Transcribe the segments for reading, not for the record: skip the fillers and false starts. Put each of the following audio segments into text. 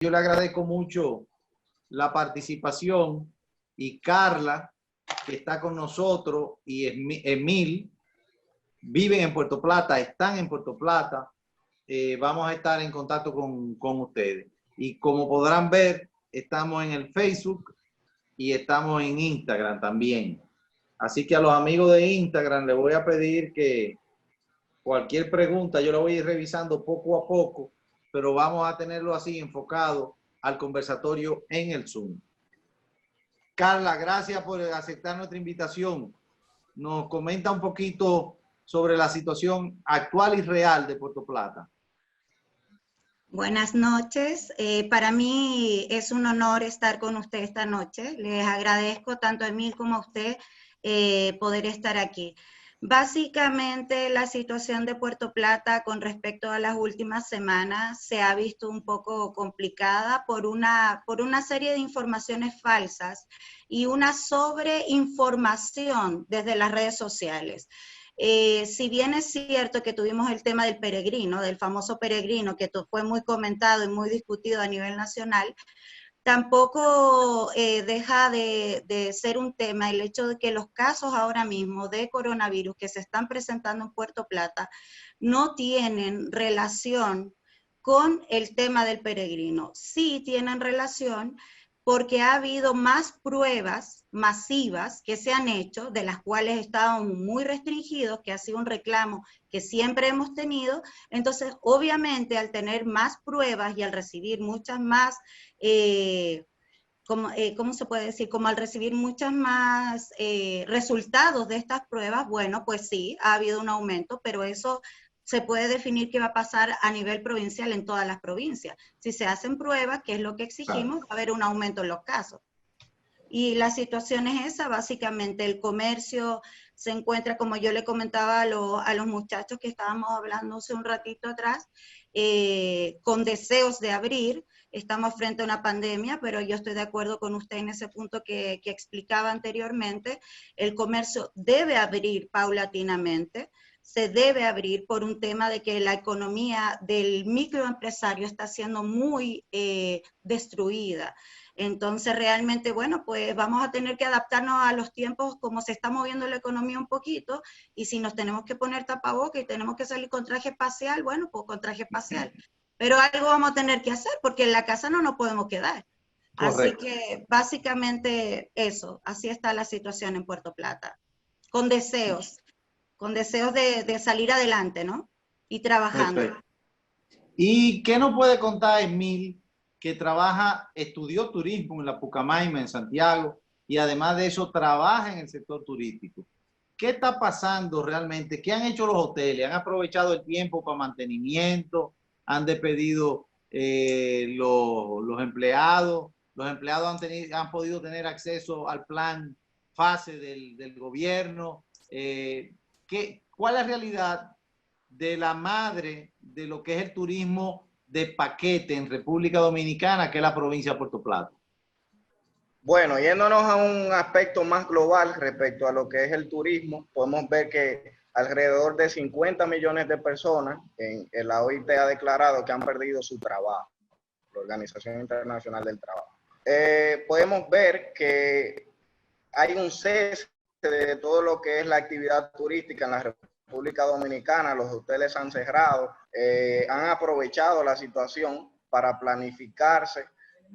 Yo le agradezco mucho la participación y Carla, que está con nosotros, y Emil, viven en Puerto Plata, están en Puerto Plata. Vamos a estar en contacto con ustedes. Y como podrán ver, estamos en el Facebook y estamos en Instagram también. Así que a los amigos de Instagram les voy a pedir que cualquier pregunta yo la voy a ir revisando poco a poco, pero vamos a tenerlo así enfocado al conversatorio en el Zoom. Carla, gracias por aceptar nuestra invitación. Nos comenta un poquito sobre la situación actual y real de Puerto Plata. Buenas noches. Para mí es un honor estar con usted esta noche. Les agradezco tanto a Emil como a usted poder estar aquí. Básicamente la situación de Puerto Plata con respecto a las últimas semanas se ha visto un poco complicada por una serie de informaciones falsas y una sobreinformación desde las redes sociales. Si bien es cierto que tuvimos el tema del peregrino, del famoso peregrino, que fue muy comentado y muy discutido a nivel nacional, tampoco deja de ser un tema el hecho de que los casos ahora mismo de coronavirus que se están presentando en Puerto Plata no tienen relación con el tema del peregrino. Sí tienen relación porque ha habido más pruebas masivas que se han hecho, de las cuales estábamos muy restringidos, que ha sido un reclamo que siempre hemos tenido. Entonces, obviamente, al tener más pruebas y al recibir muchas más, ¿cómo se puede decir? Como al recibir muchas más resultados de estas pruebas, bueno, pues sí, ha habido un aumento, pero eso se puede definir qué va a pasar a nivel provincial en todas las provincias. Si se hacen pruebas, que es lo que exigimos, va a haber un aumento en los casos. Y la situación es esa, básicamente el comercio se encuentra, como yo le comentaba a los muchachos que estábamos hablando hace un ratito atrás, con deseos de abrir. Estamos frente a una pandemia, pero yo estoy de acuerdo con usted en ese punto que explicaba anteriormente. El comercio debe abrir paulatinamente, se debe abrir por un tema de que la economía del microempresario está siendo muy destruida. Entonces, realmente, bueno, pues vamos a tener que adaptarnos a los tiempos como se está moviendo la economía un poquito, y si nos tenemos que poner tapabocas y tenemos que salir con traje espacial, bueno, pues con traje espacial. Pero algo vamos a tener que hacer, porque en la casa no nos podemos quedar. Correcto. Así que, básicamente, eso, así está la situación en Puerto Plata. Con deseos de salir adelante, ¿no? Y trabajando. Perfecto. ¿Y qué nos puede contar Emil, que estudió turismo en la Pucamaima, en Santiago, y además de eso trabaja en el sector turístico? ¿Qué está pasando realmente? ¿Qué han hecho los hoteles? ¿Han aprovechado el tiempo para mantenimiento? ¿Han despedido los empleados? ¿Los empleados han podido tener acceso al plan fase del gobierno? ¿Cuál es la realidad de la madre de lo que es el turismo de paquete en República Dominicana, que es la provincia de Puerto Plata? Bueno, yéndonos a un aspecto más global respecto a lo que es el turismo, podemos ver que alrededor de 50 millones de personas en la OIT ha declarado que han perdido su trabajo, la Organización Internacional del Trabajo. Podemos ver que hay un cese de todo lo que es la actividad turística en la República Dominicana. Los hoteles han cerrado, han aprovechado la situación para planificarse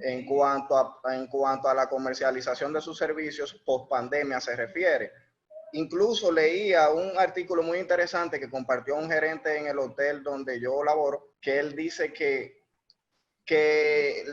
en cuanto a la comercialización de sus servicios post pandemia se refiere. Incluso leía un artículo muy interesante que compartió un gerente en el hotel donde yo laboro, que él dice que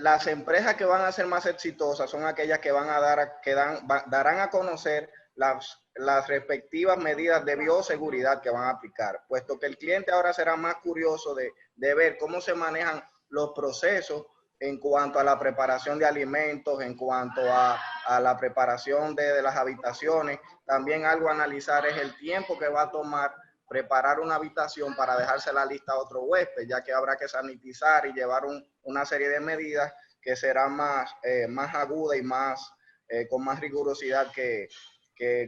las empresas que van a ser más exitosas son aquellas que darán a conocer las respectivas medidas de bioseguridad que van a aplicar, puesto que el cliente ahora será más curioso de ver cómo se manejan los procesos en cuanto a la preparación de alimentos, en cuanto a la preparación de las habitaciones. También algo a analizar es el tiempo que va a tomar preparar una habitación para dejársela lista a otro huésped, ya que habrá que sanitizar y llevar una serie de medidas que serán más agudas y con más rigurosidad que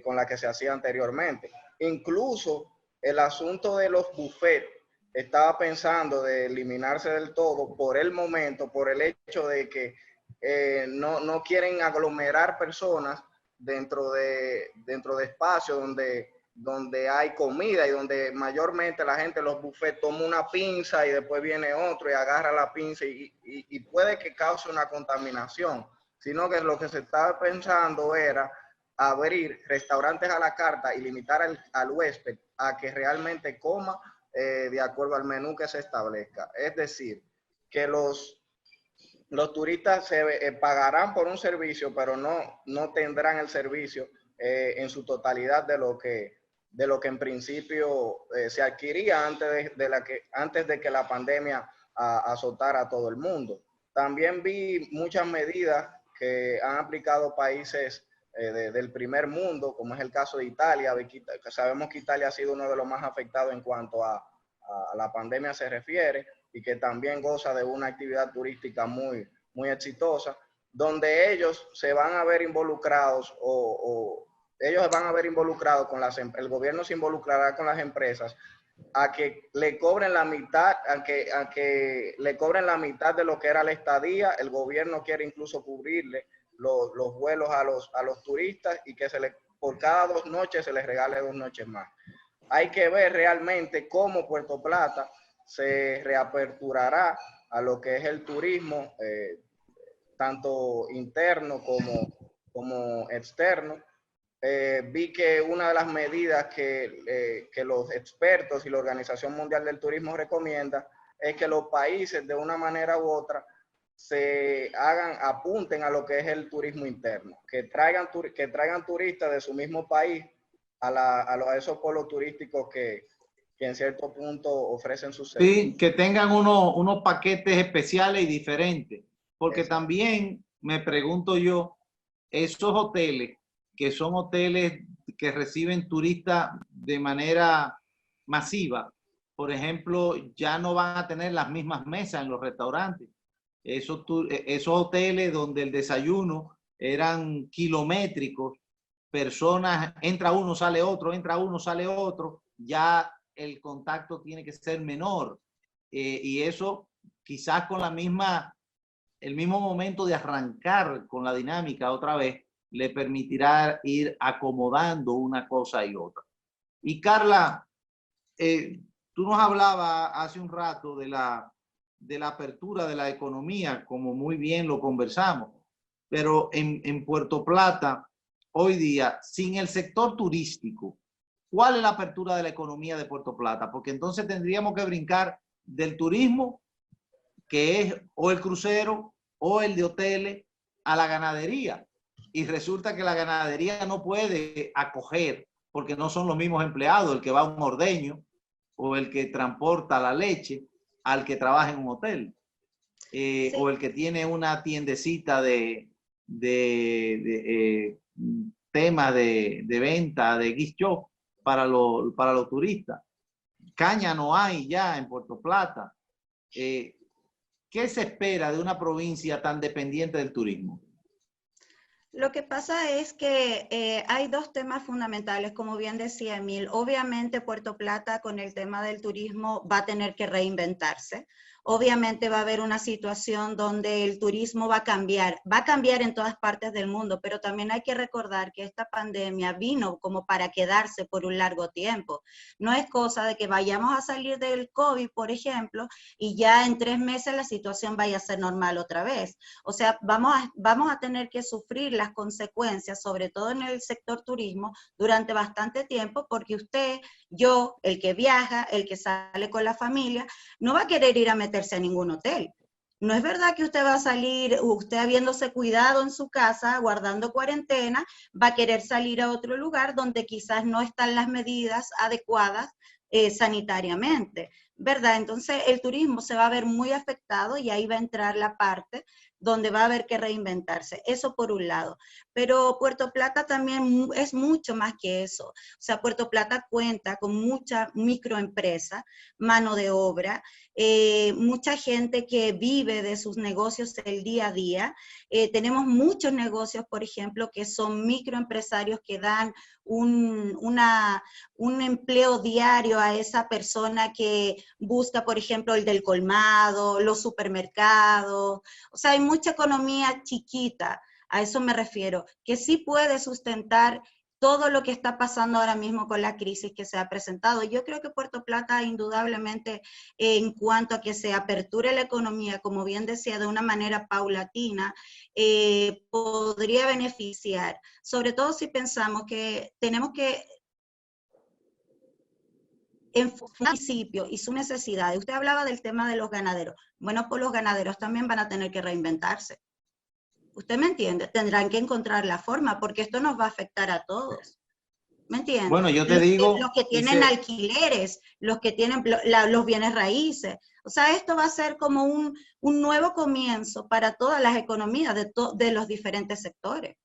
con la que se hacía anteriormente. Incluso el asunto de los buffets estaba pensando de eliminarse del todo por el momento, por el hecho de que no quieren aglomerar personas dentro de espacios donde hay comida y donde mayormente la gente, los buffets, toma una pinza y después viene otro y agarra la pinza y puede que cause una contaminación, sino que lo que se estaba pensando era abrir restaurantes a la carta y limitar al huésped a que realmente coma de acuerdo al menú que se establezca. Es decir, que los turistas pagarán por un servicio, pero no tendrán el servicio en su totalidad de lo que en principio se adquiría antes de que la pandemia azotara a todo el mundo. También vi muchas medidas que han aplicado países del primer mundo, como es el caso de Italia. Sabemos que Italia ha sido uno de los más afectados en cuanto a la pandemia se refiere, y que también goza de una actividad turística muy, muy exitosa, donde ellos se van a ver involucrados ellos van a ver involucrados el gobierno se involucrará con las empresas a que le cobren la mitad, a que le cobren la mitad de lo que era la estadía. El gobierno quiere incluso cubrirle los vuelos a los turistas y que por cada 2 noches se les regale 2 noches más. Hay que ver realmente cómo Puerto Plata se reaperturará a lo que es el turismo, tanto interno como externo. Vi que una de las medidas que los expertos y la Organización Mundial del Turismo recomienda es que los países de una manera u otra apunten a lo que es el turismo interno, que traigan turistas de su mismo país a esos polos turísticos que en cierto punto ofrecen sus servicios. Sí, que tengan unos paquetes especiales y diferentes, porque Exacto. También me pregunto yo, esos hoteles que son hoteles que reciben turistas de manera masiva, por ejemplo, ya no van a tener las mismas mesas en los restaurantes. Esos hoteles donde el desayuno eran kilométricos, personas, entra uno, sale otro, ya el contacto tiene que ser menor. Y eso quizás con el mismo momento de arrancar con la dinámica otra vez, le permitirá ir acomodando una cosa y otra. Y Carla, tú nos hablabas hace un rato de la apertura de la economía, como muy bien lo conversamos, pero en Puerto Plata, hoy día, sin el sector turístico, ¿cuál es la apertura de la economía de Puerto Plata? Porque entonces tendríamos que brincar del turismo, que es o el crucero o el de hoteles, a la ganadería. Y resulta que la ganadería no puede acoger, porque no son los mismos empleados, el que va a un ordeño o el que transporta la leche al que trabaja en un hotel, Sí. o el que tiene una tiendecita de temas de venta de gift shop para los turistas. Caña no hay ya en Puerto Plata. ¿Qué se espera de una provincia tan dependiente del turismo? Lo que pasa es que hay 2 temas fundamentales, como bien decía Emil. Obviamente Puerto Plata con el tema del turismo va a tener que reinventarse. Obviamente va a haber una situación donde el turismo va a cambiar en todas partes del mundo, pero también hay que recordar que esta pandemia vino como para quedarse por un largo tiempo. No es cosa de que vayamos a salir del COVID, por ejemplo, y ya en 3 meses la situación vaya a ser normal otra vez. O sea, vamos a tener que sufrir las consecuencias, sobre todo en el sector turismo, durante bastante tiempo, porque usted, yo, el que viaja, el que sale con la familia, no va a querer ir a meterse a ningún hotel. No es verdad que usted va a salir, usted habiéndose cuidado en su casa, guardando cuarentena, va a querer salir a otro lugar donde quizás no están las medidas adecuadas sanitariamente, ¿verdad? Entonces el turismo se va a ver muy afectado y ahí va a entrar la parte donde va a haber que reinventarse. Eso por un lado. Pero Puerto Plata también es mucho más que eso. O sea, Puerto Plata cuenta con mucha microempresa, mano de obra, mucha gente que vive de sus negocios el día a día. Tenemos muchos negocios, por ejemplo, que son microempresarios que dan un empleo diario a esa persona que busca, por ejemplo, el del colmado, los supermercados. O sea, hay mucha economía chiquita, a eso me refiero, que sí puede sustentar todo lo que está pasando ahora mismo con la crisis que se ha presentado. Yo creo que Puerto Plata, indudablemente, en cuanto a que se aperture la economía, como bien decía, de una manera paulatina, podría beneficiar, sobre todo si pensamos que tenemos que en el municipio y su necesidad. Usted hablaba del tema de los ganaderos. Bueno, pues los ganaderos también van a tener que reinventarse. ¿Usted me entiende? Tendrán que encontrar la forma, porque esto nos va a afectar a todos. ¿Me entiende? Bueno, yo te digo... Los que tienen alquileres, los que tienen los bienes raíces. O sea, esto va a ser como un nuevo comienzo para todas las economías de los diferentes sectores.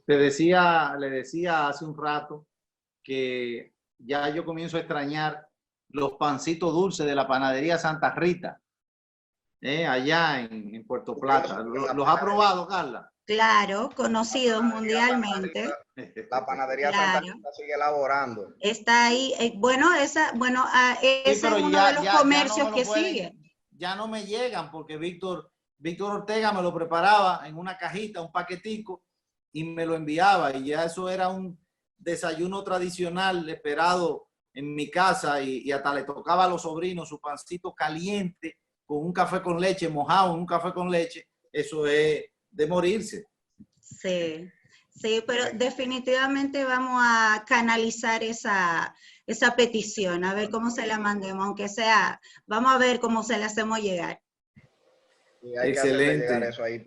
Le decía hace un rato que ya yo comienzo a extrañar los pancitos dulces de la panadería Santa Rita, allá en Puerto Plata. ¿Los ha probado, Carla? Claro, conocidos mundialmente. La panadería claro. Santa Rita sigue elaborando. Está ahí, ese es uno de los comercios que sigue. Ya no me llegan porque Víctor Ortega me lo preparaba en una cajita, un paquetico, y me lo enviaba, y ya eso era un desayuno tradicional esperado en mi casa, y hasta le tocaba a los sobrinos su pancito caliente con un café con leche, mojado en un café con leche. Eso es de morirse. Sí, pero definitivamente vamos a canalizar esa petición, a ver cómo se la mandemos, aunque sea, vamos a ver cómo se la hacemos llegar. Y hay excelente. Que llegar eso ahí.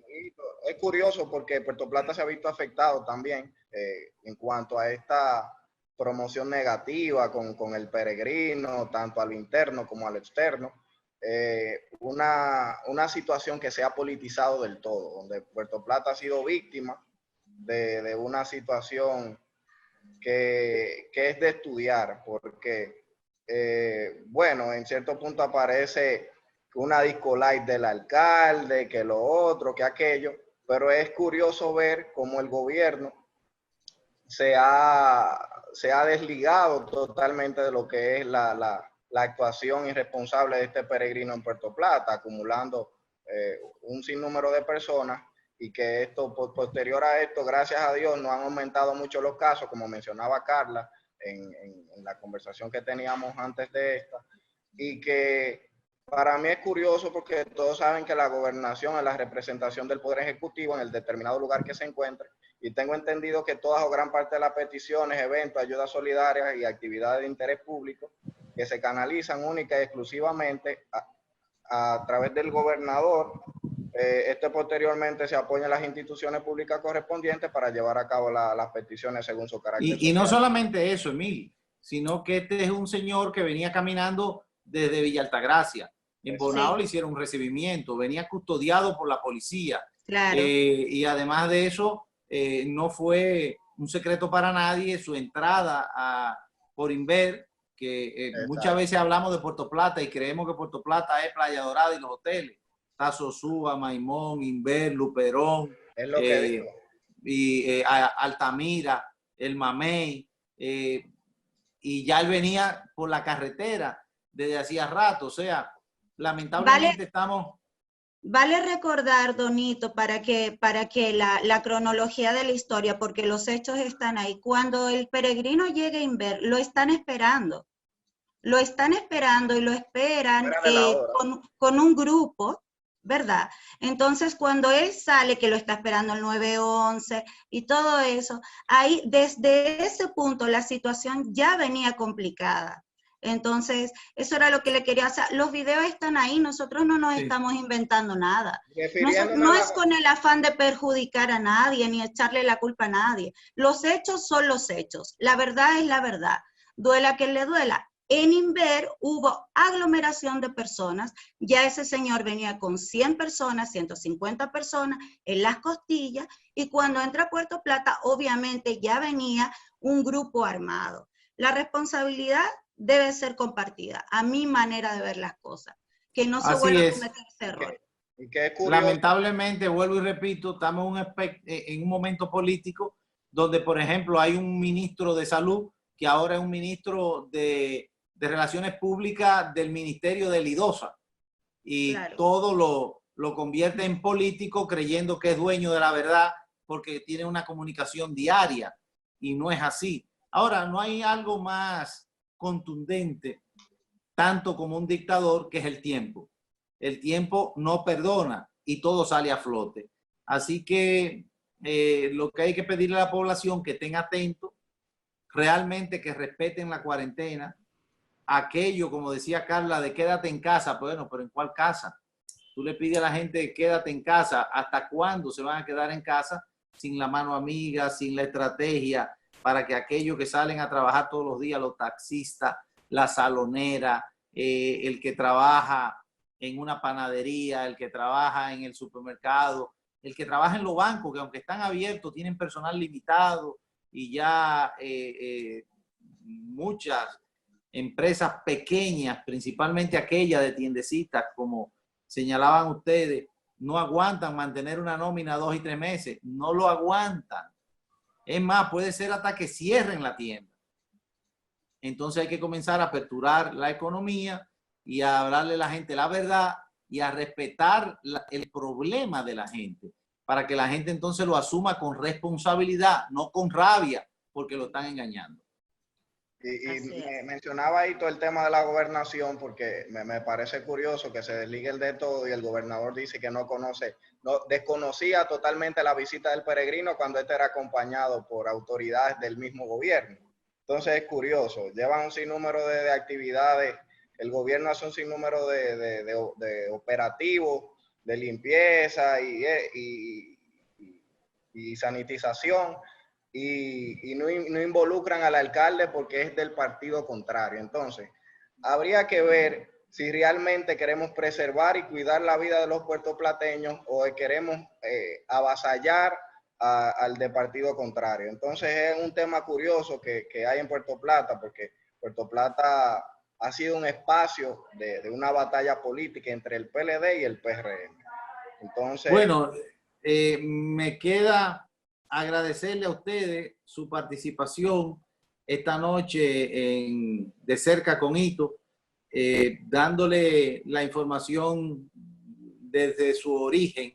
Es curioso porque Puerto Plata se ha visto afectado también en cuanto a esta promoción negativa con el peregrino, tanto a lo interno como a lo externo. Una situación que se ha politizado del todo, donde Puerto Plata ha sido víctima de una situación que es de estudiar, porque, bueno, en cierto punto aparece una disco light del alcalde, que lo otro, que aquello, pero es curioso ver cómo el gobierno se ha desligado totalmente de lo que es la actuación irresponsable de este peregrino en Puerto Plata, acumulando un sinnúmero de personas, y que esto, posterior a esto, gracias a Dios, no han aumentado mucho los casos, como mencionaba Carla en la conversación que teníamos antes de esta, y que para mí es curioso porque todos saben que la gobernación es la representación del Poder Ejecutivo en el determinado lugar que se encuentre, y tengo entendido que todas o gran parte de las peticiones, eventos, ayudas solidarias y actividades de interés público que se canalizan única y exclusivamente a través del gobernador, posteriormente se apoya en las instituciones públicas correspondientes para llevar a cabo las peticiones según su carácter. Y no solamente eso, Emil, sino que este es un señor que venía caminando desde Villa Altagracia. En Bonao le hicieron un recibimiento, venía custodiado por la policía. Claro. Y además de eso, no fue un secreto para nadie su entrada por Inver, que muchas veces hablamos de Puerto Plata y creemos que Puerto Plata es Playa Dorada y los hoteles. Está Sosúa, Maimón, Inver, Luperón, es lo que digo. Y Altamira, el Mamey, y ya él venía por la carretera desde hacía rato. O sea, lamentablemente estamos... Vale recordar, Donito, para que la cronología de la historia, porque los hechos están ahí. Cuando el peregrino llegue a Inver, lo están esperando. Lo están esperando y lo esperan con un grupo, ¿verdad? Entonces, cuando él sale, que lo está esperando el 911 y todo eso, ahí, desde ese punto, la situación ya venía complicada. Entonces, eso era lo que le quería hacer. Los videos están ahí, nosotros no nos estamos inventando nada. No es con el afán de perjudicar a nadie, ni echarle la culpa a nadie. Los hechos son los hechos. La verdad es la verdad. Duela a quien le duela. En Inver hubo aglomeración de personas, ya ese señor venía con 100 personas, 150 personas en las costillas, y cuando entra a Puerto Plata, obviamente ya venía un grupo armado. La responsabilidad debe ser compartida, a mi manera de ver las cosas, que no se vuelva a cometer ese error. Y que es curioso. Lamentablemente, vuelvo y repito, estamos en un momento político donde, por ejemplo, hay un ministro de Salud que ahora es un ministro de Relaciones Públicas del Ministerio de Lidosa, y claro, todo lo convierte en político creyendo que es dueño de la verdad porque tiene una comunicación diaria, y no es así. Ahora, no hay algo más contundente, tanto como un dictador, que es el tiempo. El tiempo no perdona y todo sale a flote. Así que lo que hay que pedirle a la población que estén atentos, realmente que respeten la cuarentena. Aquello, como decía Carla, de quédate en casa, bueno, pero ¿en cuál casa? Tú le pides a la gente quédate en casa. ¿Hasta cuándo se van a quedar en casa sin la mano amiga, sin la estrategia para que aquellos que salen a trabajar todos los días, los taxistas, la salonera, el que trabaja en una panadería, el que trabaja en el supermercado, el que trabaja en los bancos, que aunque están abiertos, tienen personal limitado, y ya muchas empresas pequeñas, principalmente aquellas de tiendecitas, como señalaban ustedes, no aguantan mantener una nómina 2 y 3 meses, no lo aguantan. Es más, puede ser hasta que cierren la tienda. Entonces hay que comenzar a aperturar la economía y a hablarle a la gente la verdad y a respetar el problema de la gente, para que la gente entonces lo asuma con responsabilidad, no con rabia, porque lo están engañando. Y mencionaba ahí todo el tema de la gobernación, porque me parece curioso que se desligue el de todo y el gobernador dice que desconocía totalmente la visita del peregrino cuando este era acompañado por autoridades del mismo gobierno. Entonces es curioso, llevan un sinnúmero de actividades, el gobierno hace un sinnúmero de operativos, de limpieza y sanitización, y no involucran al alcalde porque es del partido contrario. Entonces, habría que ver si realmente queremos preservar y cuidar la vida de los puertoplateños o queremos avasallar al de partido contrario. Entonces, es un tema curioso que hay en Puerto Plata, porque Puerto Plata ha sido un espacio de una batalla política entre el PLD y el PRM. Entonces, bueno, me queda agradecerle a ustedes su participación esta noche de Cerca con Hito, dándole la información desde su origen,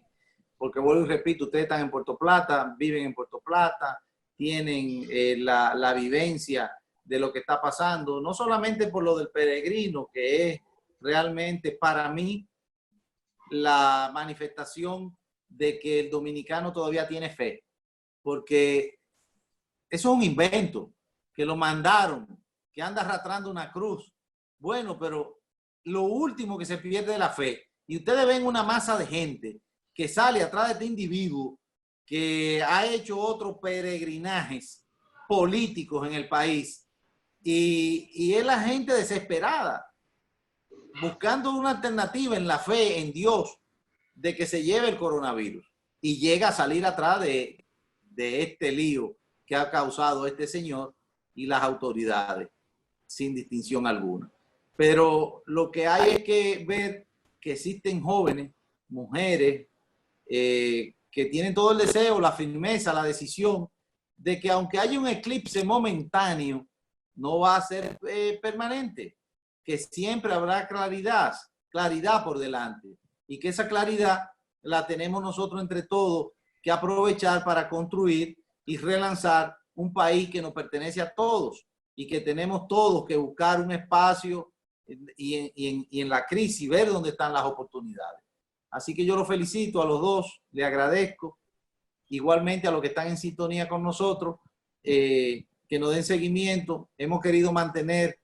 porque vuelvo y repito, ustedes están en Puerto Plata, viven en Puerto Plata, tienen la vivencia de lo que está pasando, no solamente por lo del peregrino, que es realmente para mí la manifestación de que el dominicano todavía tiene fe, porque eso es un invento, que lo mandaron, que anda arrastrando una cruz. Bueno, pero lo último que se pierde es la fe. Y ustedes ven una masa de gente que sale atrás de este individuo que ha hecho otros peregrinajes políticos en el país, y es la gente desesperada, buscando una alternativa en la fe, en Dios, de que se lleve el coronavirus, y llega a salir atrás de este lío que ha causado este señor y las autoridades, sin distinción alguna. Pero lo que hay es que ver que existen jóvenes, mujeres, que tienen todo el deseo, la firmeza, la decisión de que aunque haya un eclipse momentáneo, no va a ser permanente, que siempre habrá claridad por delante, y que esa claridad la tenemos nosotros entre todos que aprovechar para construir y relanzar un país que nos pertenece a todos, y que tenemos todos que buscar un espacio y en la crisis ver dónde están las oportunidades. Así que yo los felicito a los dos, les agradezco, igualmente a los que están en sintonía con nosotros, que nos den seguimiento. Hemos querido mantener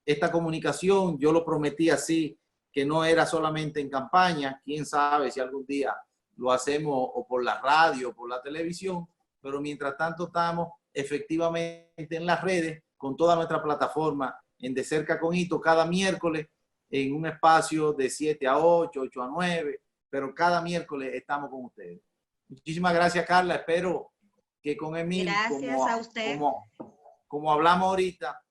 esta comunicación, yo lo prometí así, que no era solamente en campaña, quién sabe si algún día lo hacemos o por la radio o por la televisión, pero mientras tanto estamos efectivamente en las redes con toda nuestra plataforma en De Cerca con Hito cada miércoles en un espacio de 7 a 8, 8 a 9, pero cada miércoles estamos con ustedes. Muchísimas gracias, Carla. Espero que con Emil, gracias a usted. Como hablamos ahorita,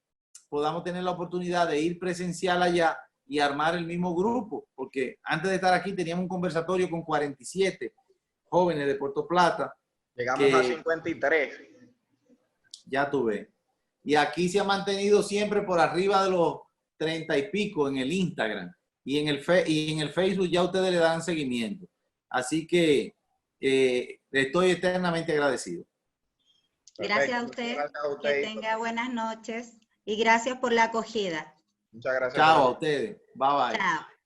podamos tener la oportunidad de ir presencial allá y armar el mismo grupo, porque antes de estar aquí teníamos un conversatorio con 47 jóvenes de Puerto Plata. Llegamos a 53. Ya tuve. Y aquí se ha mantenido siempre por arriba de los 30 y pico en el Instagram. Y en el Facebook ya ustedes le dan seguimiento. Así que estoy eternamente agradecido. Gracias a usted. Que tenga buenas noches. Y gracias por la acogida. Muchas gracias. Chao a ustedes. Bye bye. Chao.